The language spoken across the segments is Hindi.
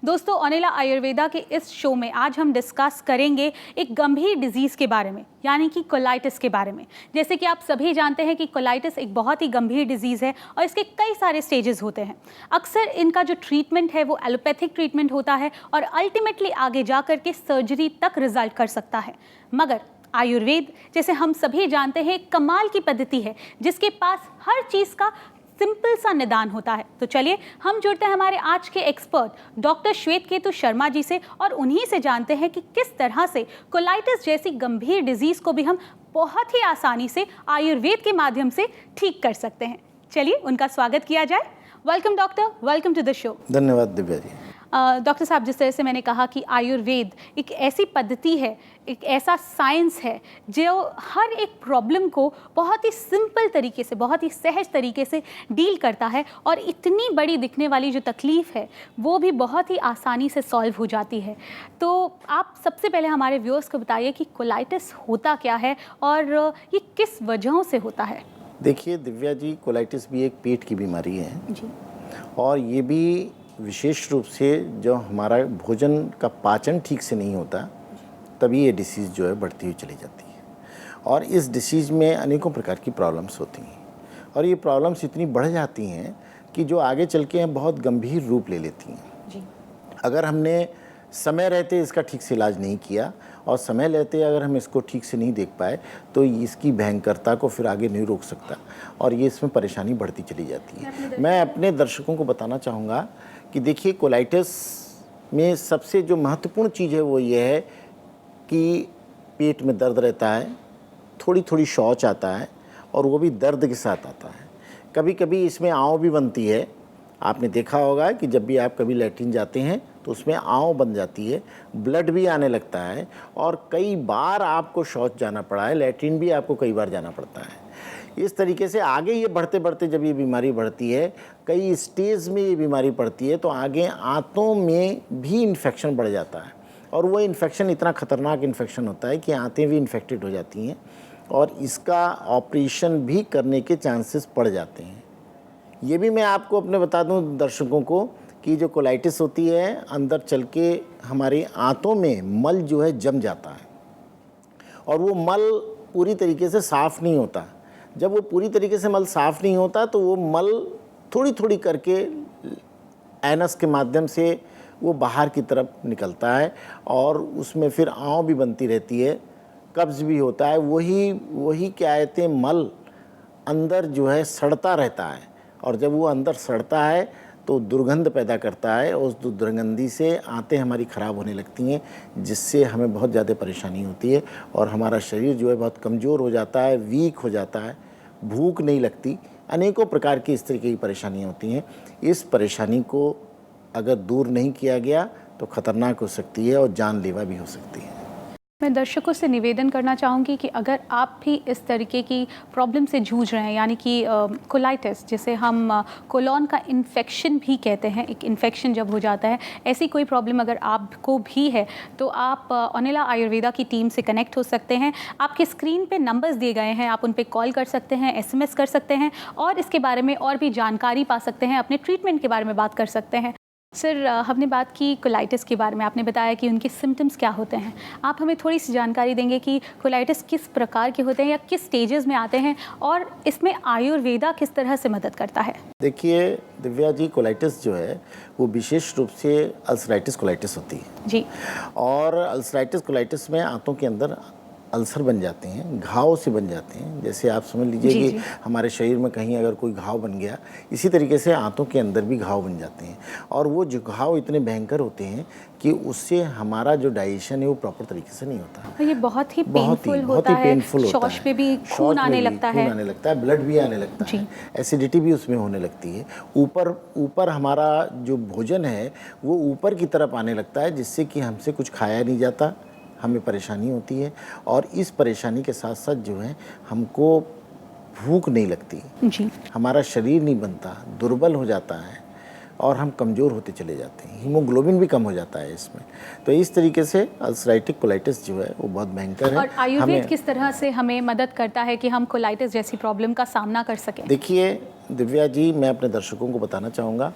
दोस्तों, अनिला आयुर्वेदा के इस शो में आज हम डिस्कस करेंगे एक गंभीर डिजीज़ के बारे में, यानी कि कोलाइटिस के बारे में। जैसे कि आप सभी जानते हैं कि कोलाइटिस एक बहुत ही गंभीर डिजीज़ है और इसके कई सारे स्टेजेस होते हैं। अक्सर इनका जो ट्रीटमेंट है वो एलोपैथिक ट्रीटमेंट होता है और अल्टीमेटली आगे जा कर के सर्जरी तक रिजल्ट कर सकता है। मगर आयुर्वेद, जैसे हम सभी जानते हैं, एक कमाल की पद्धति है जिसके पास हर चीज़ का सिंपल सा निदान होता है। तो चलिए हम जुड़ते हैं हमारे आज के एक्सपर्ट डॉक्टर श्वेतकेतु शर्मा जी से और उन्हीं से जानते हैं कि किस तरह से कोलाइटिस जैसी गंभीर डिजीज़ को भी हम बहुत ही आसानी से आयुर्वेद के माध्यम से ठीक कर सकते हैं। चलिए उनका स्वागत किया जाए। Welcome doctor, welcome to the show. धन्यवाद दिव्या जी। डॉक्टर साहब, जिस तरह से मैंने कहा कि आयुर्वेद एक ऐसी पद्धति है, एक ऐसा साइंस है जो हर एक प्रॉब्लम को बहुत ही सिंपल तरीके से, बहुत ही सहज तरीके से डील करता है और इतनी बड़ी दिखने वाली जो तकलीफ़ है वो भी बहुत ही आसानी से सॉल्व हो जाती है। तो आप सबसे पहले हमारे व्यूअर्स को बताइए कि कोलाइटिस होता क्या है और ये किस वजहों से होता है। देखिए दिव्या जी, कोलाइटिस भी एक पेट की बीमारी है जी। और ये भी विशेष रूप से जो हमारा भोजन का पाचन ठीक से नहीं होता तभी ये डिसीज़ जो है बढ़ती हुई चली जाती है। और इस डिसीज़ में अनेकों प्रकार की प्रॉब्लम्स होती हैं और ये प्रॉब्लम्स इतनी बढ़ जाती हैं कि जो आगे चल के बहुत गंभीर रूप ले लेती हैं। जी। अगर हमने समय रहते इसका ठीक से इलाज नहीं किया और समय लेते अगर हम इसको ठीक से नहीं देख पाए तो इसकी भयंकरता को फिर आगे नहीं रोक सकता और ये इसमें परेशानी बढ़ती चली जाती है। मैं अपने दर्शकों को बताना चाहूँगा कि देखिए, कोलाइटिस में सबसे जो महत्वपूर्ण चीज़ है वो ये है कि पेट में दर्द रहता है, थोड़ी थोड़ी शौच आता है और वो भी दर्द के साथ आता है। कभी कभी इसमें आंव भी बनती है। आपने देखा होगा कि जब भी आप कभी लैट्रिन जाते हैं तो उसमें आंव बन जाती है, ब्लड भी आने लगता है और कई बार आपको शौच जाना पड़ा है, लैट्रिन भी आपको कई बार जाना पड़ता है। इस तरीके से आगे ये बढ़ते बढ़ते जब ये बीमारी बढ़ती है, कई स्टेज में ये बीमारी पड़ती है तो आगे आंतों में भी इन्फेक्शन बढ़ जाता है और वो इन्फेक्शन इतना ख़तरनाक इन्फेक्शन होता है कि आंतें भी इन्फेक्टेड हो जाती हैं और इसका ऑपरेशन भी करने के चांसेस पड़ जाते हैं। ये भी मैं आपको अपने बता दूं दर्शकों को कि जो कोलाइटिस होती है, अंदर चल के हमारी आंतों में मल जो है जम जाता है और वो मल पूरी तरीके से साफ़ नहीं होता। जब वो पूरी तरीके से मल साफ़ नहीं होता तो वो मल थोड़ी थोड़ी करके एनस के माध्यम से वो बाहर की तरफ निकलता है और उसमें फिर आंव भी बनती रहती है, कब्ज़ भी होता है। वही क्या कहते हैं, मल अंदर जो है सड़ता रहता है और जब वो अंदर सड़ता है तो दुर्गंध पैदा करता है और उस दुर्गंधी से आंतें हमारी ख़राब होने लगती हैं, जिससे हमें बहुत ज़्यादा परेशानी होती है और हमारा शरीर जो है बहुत कमज़ोर हो जाता है, वीक हो जाता है, भूख नहीं लगती, अनेकों प्रकार की इस तरीके की परेशानियाँ होती हैं। इस परेशानी को अगर दूर नहीं किया गया तो ख़तरनाक हो सकती है और जानलेवा भी हो सकती है। मैं दर्शकों से निवेदन करना चाहूँगी कि अगर आप भी इस तरीके की प्रॉब्लम से जूझ रहे हैं, यानी कि कोलाइटिस, जिसे हम कोलॉन का इन्फेक्शन भी कहते हैं, एक इन्फेक्शन जब हो जाता है, ऐसी कोई प्रॉब्लम अगर आपको भी है तो आप अनिला आयुर्वेदा की टीम से कनेक्ट हो सकते हैं। आपके स्क्रीन पे नंबर्स दिए गए हैं, आप उन पे कॉल कर सकते हैं, SMS कर सकते हैं और इसके बारे में और भी जानकारी पा सकते हैं, अपने ट्रीटमेंट के बारे में बात कर सकते हैं। सर, हमने बात की कोलाइटिस के बारे में, आपने बताया कि उनके सिम्टम्स क्या होते हैं। आप हमें थोड़ी सी जानकारी देंगे कि कोलाइटिस किस प्रकार के होते हैं या किस स्टेजेस में आते हैं और इसमें आयुर्वेदा किस तरह से मदद करता है। देखिए दिव्या जी, कोलाइटिस जो है वो विशेष रूप से अल्सराइटिस कोलाइटिस होती है जी। और अल्सराइटिस कोलाइटिस में आंतों के अंदर अल्सर बन जाते हैं, घाव से बन जाते हैं। जैसे आप समझ लीजिए कि हमारे शरीर में कहीं अगर कोई घाव बन गया, इसी तरीके से आंतों के अंदर भी घाव बन जाते हैं और वो जो घाव इतने भयंकर होते हैं कि उससे हमारा जो डाइजेशन है वो प्रॉपर तरीके से नहीं होता। ये बहुत ही पेनफुल होता है, शौच पे भी खून आने लगता है, ब्लड भी आने लगता है, एसिडिटी भी उसमें होने लगती है। ऊपर हमारा जो भोजन है वो ऊपर की तरफ आने लगता है, जिससे कि हमसे कुछ खाया नहीं जाता, हमें परेशानी होती है और इस परेशानी के साथ साथ जो है हमको भूख नहीं लगती जी। हमारा शरीर नहीं बनता, दुर्बल हो जाता है, और हम कमज़ोर होते चले जाते हैं, हीमोग्लोबिन भी कम हो जाता है इसमें। तो इस तरीके से अल्सराइटिक कोलाइटिस जो है वो बहुत भयंकर है। और आयुर्वेद किस तरह से हमें मदद करता है कि हम कोलाइटिस जैसी प्रॉब्लम का सामना कर सकें? देखिए दिव्या जी, मैं अपने दर्शकों को बताना चाहूँगा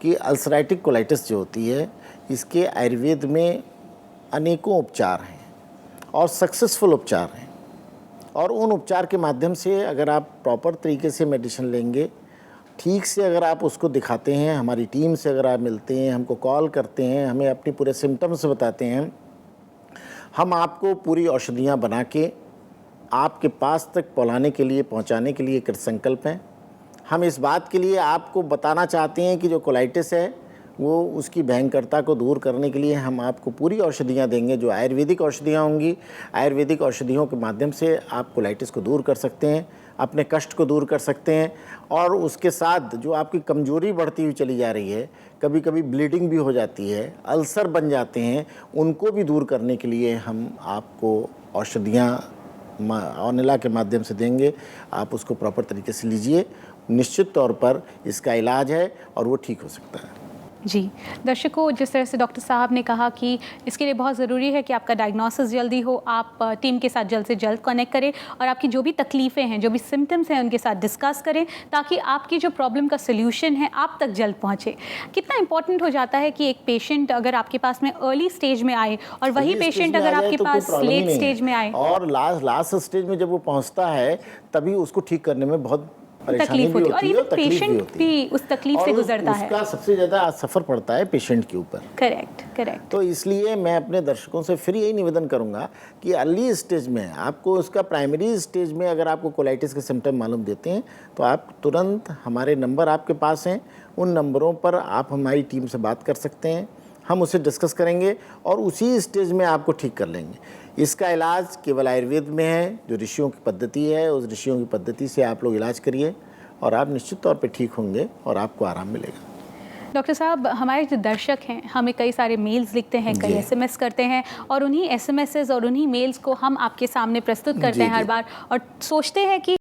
कि अल्सराइटिक कोलाइटिस जो होती है, इसके आयुर्वेद में अनेकों उपचार हैं और सक्सेसफुल उपचार हैं, और उन उपचार के माध्यम से अगर आप प्रॉपर तरीके से मेडिसिन लेंगे, ठीक से अगर आप उसको दिखाते हैं, हमारी टीम से अगर आप मिलते हैं, हमको कॉल करते हैं, हमें अपनी पूरे सिम्टम्स बताते हैं, हम आपको पूरी औषधियाँ बना के आपके पास तक पहुँचाने के लिए कृत संकल्प हैं। हम इस बात के लिए आपको बताना चाहते हैं कि जो कोलाइटिस है वो उसकी भयंकरता को दूर करने के लिए हम आपको पूरी औषधियाँ देंगे, जो आयुर्वेदिक औषधियाँ होंगी। आयुर्वेदिक औषधियों के माध्यम से आप कोलाइटिस को दूर कर सकते हैं, अपने कष्ट को दूर कर सकते हैं, और उसके साथ जो आपकी कमजोरी बढ़ती हुई चली जा रही है, कभी कभी ब्लीडिंग भी हो जाती है, अल्सर बन जाते हैं, उनको भी दूर करने के लिए हम आपको औषधियाँ ऑनिला के माध्यम से देंगे। आप उसको प्रॉपर तरीके से लीजिए, निश्चित तौर पर इसका इलाज है और वो ठीक हो सकता है। जी दर्शकों, जिस तरह से डॉक्टर साहब ने कहा कि इसके लिए बहुत ज़रूरी है कि आपका डायग्नोसिस जल्दी हो, आप टीम के साथ जल्द से जल्द कनेक्ट करें और आपकी जो भी तकलीफ़ें हैं, जो भी सिम्टम्स हैं, उनके साथ डिस्कस करें, ताकि आपकी जो प्रॉब्लम का सल्यूशन है आप तक जल्द पहुंचे। कितना इंपॉर्टेंट हो जाता है कि एक पेशेंट अगर आपके पास में अर्ली स्टेज में आए और वही पेशेंट अगर आपके पास लेट स्टेज में आए, और लास्ट स्टेज में जब वो पहुँचता है तभी उसको ठीक करने में बहुत तकलीफ होती है, और ये पेशेंट भी उस तकलीफ से गुजरता है। उसका सबसे ज़्यादा सफ़र पड़ता है पेशेंट के ऊपर। करेक्ट। तो इसलिए मैं अपने दर्शकों से फिर यही निवेदन करूंगा कि अर्ली स्टेज में आपको, उसका प्राइमरी स्टेज में अगर आपको कोलाइटिस के सिम्टम मालूम देते हैं तो आप तुरंत, हमारे नंबर आपके पास हैं, उन नंबरों पर आप हमारी टीम से बात कर सकते हैं, हम उसे डिस्कस करेंगे और उसी स्टेज में आपको ठीक कर लेंगे। इसका इलाज केवल आयुर्वेद में है, जो ऋषियों की पद्धति है, उस ऋषियों की पद्धति से आप लोग इलाज करिए और आप निश्चित तौर पे ठीक होंगे और आपको आराम मिलेगा। डॉक्टर साहब, हमारे जो दर्शक हैं हमें कई सारे मेल्स लिखते हैं, कई एसएमएस करते हैं, और उन्हीं एसएमएसेस और उन्हीं मेल्स को हम आपके सामने प्रस्तुत करते हैं हर बार, और सोचते हैं कि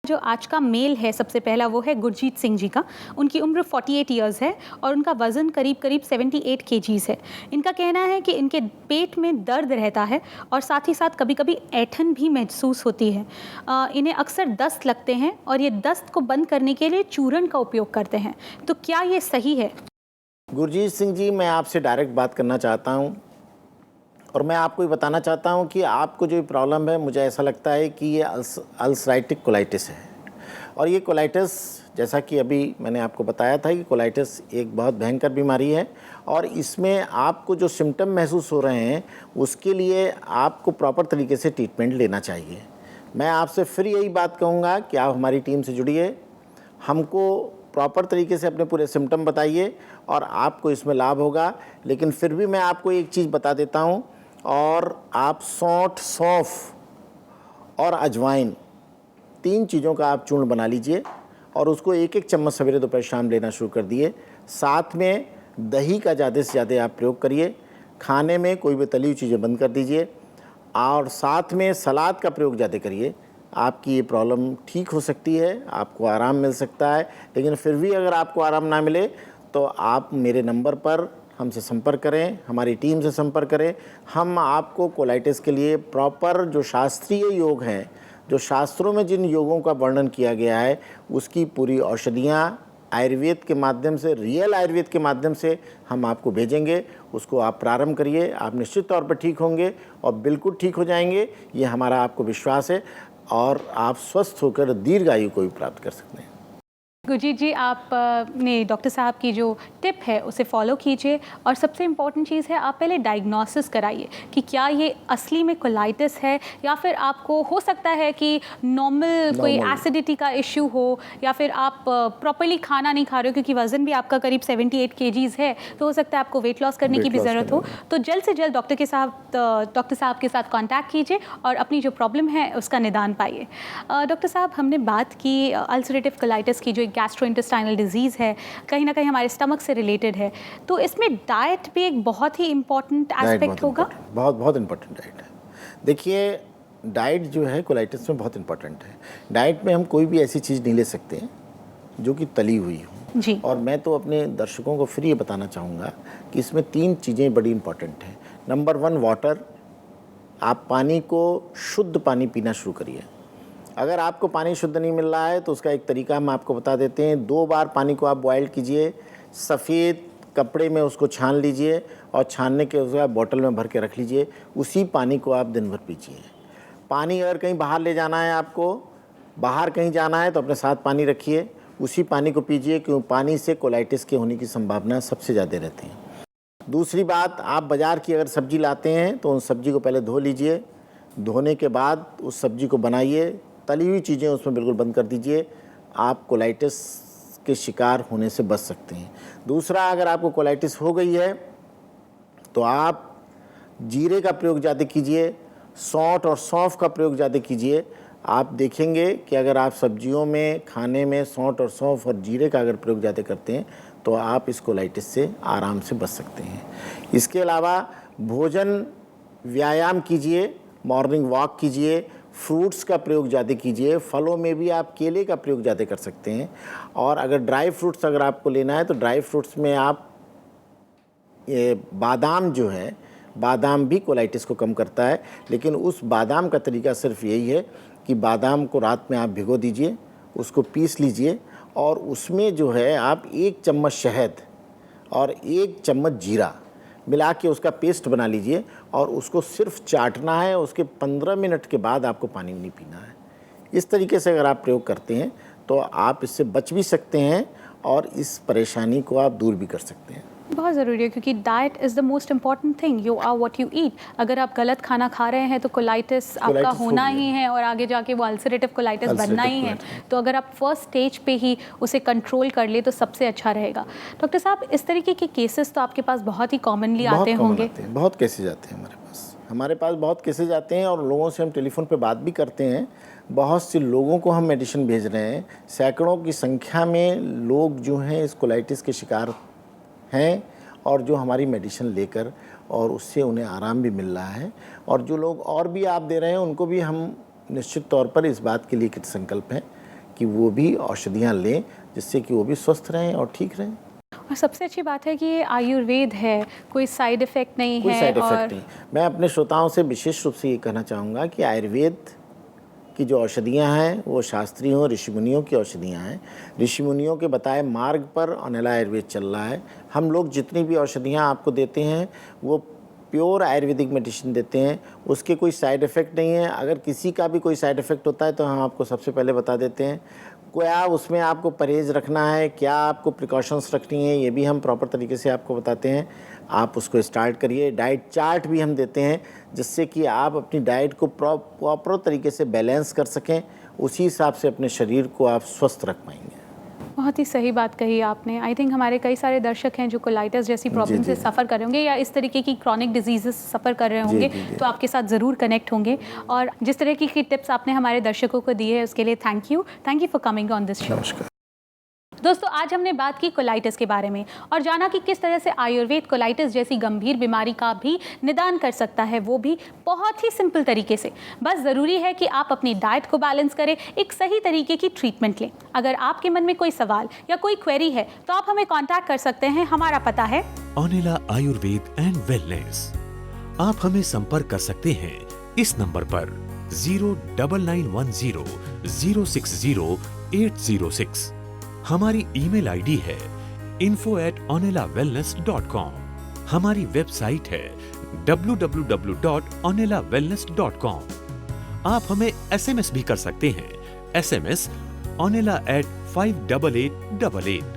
जो आज का मेल है सबसे पहला वो है गुरजीत सिंह जी का। उनकी उम्र 48 इयर्स है और उनका वज़न करीब 78 kgs है। इनका कहना है कि इनके पेट में दर्द रहता है और साथ ही साथ कभी कभी ऐंठन भी महसूस होती है। इन्हें अक्सर दस्त लगते हैं और ये दस्त को बंद करने के लिए चूर्ण का उपयोग करते हैं। तो क्या ये सही है? गुरजीत सिंह जी, मैं आपसे डायरेक्ट बात करना चाहता हूँ और मैं आपको ये बताना चाहता हूँ कि आपको जो प्रॉब्लम है, मुझे ऐसा लगता है कि ये अल्सराइटिक कोलाइटिस है। और ये कोलाइटिस, जैसा कि अभी मैंने आपको बताया था कि कोलाइटिस एक बहुत भयंकर बीमारी है और इसमें आपको जो सिम्टम महसूस हो रहे हैं उसके लिए आपको प्रॉपर तरीके से ट्रीटमेंट लेना चाहिए। मैं आपसे फिर यही बात कहूँगा कि आप हमारी टीम से जुड़िए, हमको प्रॉपर तरीके से अपने पूरे सिम्टम बताइए और आपको इसमें लाभ होगा। लेकिन फिर भी मैं आपको एक चीज़ बता देता हूँ, और आप सौंठ, सौंफ और अजवाइन, 3 चीज़ों का आप चूर्ण बना लीजिए और उसको 1-1 चम्मच सवेरे दोपहर शाम लेना शुरू कर दिए। साथ में दही का ज़्यादा से ज़्यादा आप प्रयोग करिए। खाने में कोई भी तली हुई चीज़ें बंद कर दीजिए और साथ में सलाद का प्रयोग ज़्यादा करिए। आपकी ये प्रॉब्लम ठीक हो सकती है, आपको आराम मिल सकता है। लेकिन फिर भी अगर आपको आराम ना मिले तो आप मेरे नंबर पर हमसे संपर्क करें, हमारी टीम से संपर्क करें। हम आपको कोलाइटिस के लिए प्रॉपर जो शास्त्रीय योग हैं, जो शास्त्रों में जिन योगों का वर्णन किया गया है, उसकी पूरी औषधियाँ आयुर्वेद के माध्यम से, रियल आयुर्वेद के माध्यम से हम आपको भेजेंगे। उसको आप प्रारंभ करिए, आप निश्चित तौर पर ठीक होंगे और बिल्कुल ठीक हो जाएंगे, ये हमारा आपको विश्वास है और आप स्वस्थ होकर दीर्घायु को भी प्राप्त कर सकते हैं। गुरजीत जी, आप ने डॉक्टर साहब की जो टिप है उसे फॉलो कीजिए और सबसे इम्पॉर्टेंट चीज़ है, आप पहले डायग्नोसिस कराइए कि क्या ये असली में कोलाइटिस है या फिर आपको हो सकता है कि नॉर्मल कोई एसिडिटी का इशू हो, या फिर आप प्रॉपर्ली खाना नहीं खा रहे हो, क्योंकि वज़न भी आपका करीब 78 kgs है, तो हो सकता है आपको वेट लॉस करने की भी ज़रूरत हो। तो जल्द से जल्द डॉक्टर साहब के साथ कॉन्टैक्ट कीजिए और अपनी जो प्रॉब्लम है उसका निदान पाइए। डॉक्टर साहब, हमने बात की अल्सरेटिव कोलाइटिस की, जो गैस्ट्रोइंटेस्टाइनल डिजीज़ है, कहीं ना कहीं हमारे स्टमक से रिलेटेड है, तो इसमें डाइट भी एक बहुत ही इम्पॉर्टेंट एस्पेक्ट होगा। बहुत इम्पॉर्टेंट डाइट है। देखिए, डाइट जो है कोलाइटिस में बहुत इंपॉर्टेंट है। डाइट में हम कोई भी ऐसी चीज़ नहीं ले सकते हैं जो कि तली हुई हो जी। और मैं तो अपने दर्शकों को फिर ये बताना चाहूँगा कि इसमें 3 चीज़ें बड़ी इंपॉर्टेंट हैं। नंबर 1 वाटर, आप पानी को शुद्ध पानी पीना शुरू करिए। अगर आपको पानी शुद्ध नहीं मिल रहा है तो उसका एक तरीका हम आपको बता देते हैं। 2 बार पानी को आप बॉयल कीजिए, सफ़ेद कपड़े में उसको छान लीजिए और छानने के उसके बाद बॉटल में भर के रख लीजिए। उसी पानी को आप दिन भर पीजिए। पानी अगर कहीं बाहर ले जाना है, आपको बाहर कहीं जाना है तो अपने साथ पानी रखिए, उसी पानी को पीजिए, क्योंकि पानी से कोलाइटिस के होने की संभावना सबसे ज़्यादा रहती है। दूसरी बात, आप बाज़ार की अगर सब्ज़ी लाते हैं तो उन सब्ज़ी को पहले धो लीजिए। धोने के बाद उस सब्ज़ी को बनाइए, तली हुई चीज़ें उसमें बिल्कुल बंद कर दीजिए। आप कोलाइटिस के शिकार होने से बच सकते हैं। दूसरा, अगर आपको कोलाइटिस हो गई है तो आप जीरे का प्रयोग ज़्यादा कीजिए, सौंठ और सौंफ का प्रयोग ज़्यादा कीजिए। आप देखेंगे कि अगर आप सब्जियों में, खाने में सौंठ और सौंफ और जीरे का अगर प्रयोग ज़्यादा करते हैं तो आप इस कोलाइटिस से आराम से बच सकते हैं। इसके अलावा भोजन, व्यायाम कीजिए, मॉर्निंग वॉक कीजिए, फ्रूट्स का प्रयोग ज़्यादा कीजिए। फलों में भी आप केले का प्रयोग ज़्यादा कर सकते हैं। और अगर ड्राई फ्रूट्स अगर आपको लेना है तो ड्राई फ्रूट्स में आप ये बादाम जो है, बादाम भी कोलाइटिस को कम करता है। लेकिन उस बादाम का तरीका सिर्फ यही है कि बादाम को रात में आप भिगो दीजिए, उसको पीस लीजिए और उसमें जो है आप 1 चम्मच शहद और 1 चम्मच जीरा मिला के उसका पेस्ट बना लीजिए और उसको सिर्फ चाटना है। उसके 15 मिनट के बाद आपको पानी नहीं पीना है। इस तरीके से अगर आप प्रयोग करते हैं तो आप इससे बच भी सकते हैं और इस परेशानी को आप दूर भी कर सकते हैं। बहुत ज़रूरी है क्योंकि diet is the most important thing. You are what you eat. अगर आप गलत खाना खा रहे हैं तो कोलाइटिस आपका होना ही है और आगे जाके वो अल्सरेटिव कोलाइटिस बनना ही है। तो अगर आप फर्स्ट स्टेज पे ही उसे कंट्रोल कर ले तो सबसे अच्छा रहेगा। डॉक्टर साहब, इस तरीके के केसेस तो आपके पास बहुत ही कॉमनली आते होंगे। बहुत केसेज आते हैं हमारे पास बहुत केसेज आते हैं और लोगों से हम टेलीफोन पे बात भी करते हैं। बहुत से लोगों को हम मेडिसिन भेज रहे हैं। सैकड़ों की संख्या में लोग जो हैं इस कोलाइटिस के शिकार हैं और जो हमारी मेडिसिन लेकर और उससे उन्हें आराम भी मिल रहा है। और जो लोग और भी आप दे रहे हैं उनको भी हम निश्चित तौर पर इस बात के लिए कृत संकल्प हैं कि वो भी औषधियाँ लें जिससे कि वो भी स्वस्थ रहें और ठीक रहें। और सबसे अच्छी बात है कि ये आयुर्वेद है, कोई साइड इफ़ेक्ट नहीं है। कोई साइड इफ़ेक्ट नहीं। मैं अपने श्रोताओं से विशेष रूप से ये कहना चाहूँगा कि आयुर्वेद की जो औषधियाँ हैं वो शास्त्रियों, ऋषि मुनियों की औषधियाँ हैं। ऋषि मुनियों के बताए मार्ग पर अनिला आयुर्वेद चल रहा है। हम लोग जितनी भी औषधियाँ आपको देते हैं वो प्योर आयुर्वेदिक मेडिसिन देते हैं, उसके कोई साइड इफ़ेक्ट नहीं है। अगर किसी का भी कोई साइड इफ़ेक्ट होता है तो हम आपको सबसे पहले बता देते हैं। क्या उसमें आपको परहेज़ रखना है, क्या आपको प्रिकॉशंस रखनी है, ये भी हम प्रॉपर तरीके से आपको बताते हैं। आप उसको स्टार्ट करिए। डाइट चार्ट भी हम देते हैं जिससे कि आप अपनी डाइट को प्रॉपर तरीके से बैलेंस कर सकें। उसी हिसाब से अपने शरीर को आप स्वस्थ रख पाएंगे। बहुत ही सही बात कही आपने। आई थिंक हमारे कई सारे दर्शक हैं जो कोलाइटिस जैसी प्रॉब्लम से सफ़र कर रहे होंगे या इस तरीके की क्रॉनिक डिजीज़ सफ़र कर रहे होंगे तो आपके साथ ज़रूर कनेक्ट होंगे। और जिस तरह की टिप्स आपने हमारे दर्शकों को दिए है उसके लिए thank you for coming on this show. नमस्कार दोस्तों, आज हमने बात की कोलाइटिस के बारे में और जाना कि किस तरह से आयुर्वेद कोलाइटिस जैसी गंभीर बीमारी का भी निदान कर सकता है, वो भी बहुत ही सिंपल तरीके से। बस ज़रूरी है कि आप अपनी डाइट को बैलेंस करें, एक सही तरीके की ट्रीटमेंट लें। अगर आपके मन में कोई सवाल या कोई क्वेरी है तो आप हमें कॉन्टैक्ट कर सकते हैं। हमारा पता है ओनिला आयुर्वेद एंड वेलनेस। आप हमें संपर्क कर सकते हैं इस नंबर पर 09910 060 806। हमारी ईमेल आईडी है info@onilawellness.com। हमारी वेबसाइट है www.onilawellness.com। आप हमें SMS भी कर सकते हैं। SMS onila@58888।